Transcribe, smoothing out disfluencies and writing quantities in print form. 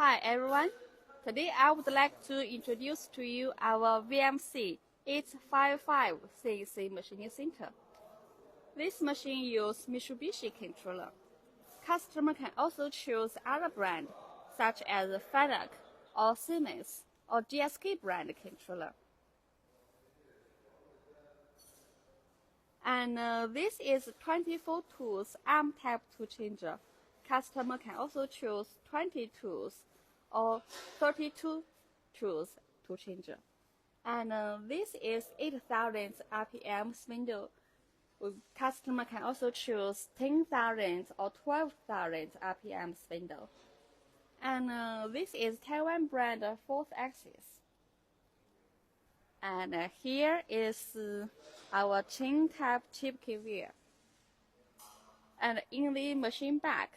Hi everyone, today I would like to introduce to you our VMC 855 CNC Machining Center. This machine uses Mitsubishi controller. Customer can also choose other brands such as FedEx or Siemens or GSK brand controller. And this is 24 tools arm type tool changer. Customer can also choose 20 tools or 32 tools tool changer. And this is 8,000 RPM spindle. Customer can also choose 10,000 or 12,000 RPM spindle. And this is Taiwan brand fourth axis. And here is our chain type chip wheel. And in the machine back,